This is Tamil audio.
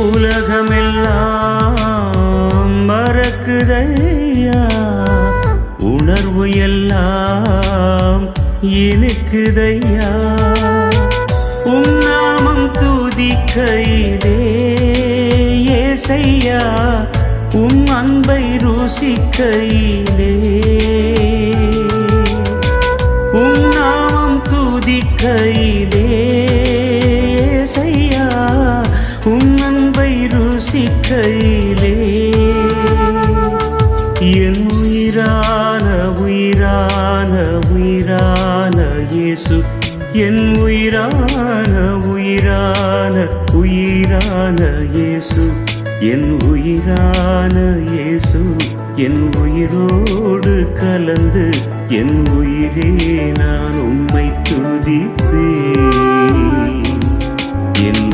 உலகமெல்லாம் மறக்குதையா, உணர்வு எல்லாம் இனிக்குதையா. உம் நாமம் துதிக்கையிலே ஏசையா, உம் அன்பை ருசிக்கையிலே. உம் நாமம் துதிக்கையிலே ஏசையா, உம் அன்பை ருசிக்கையிலே. என் உயிரான உயிரான உயிரான இயேசு, என் உயிரான உயிரான உயிரான இயேசு, என் உயிரான இயேசு, என் உயிரோடு கலந்து என் உயிரே நான் உம்மை துதிப்பேன். என்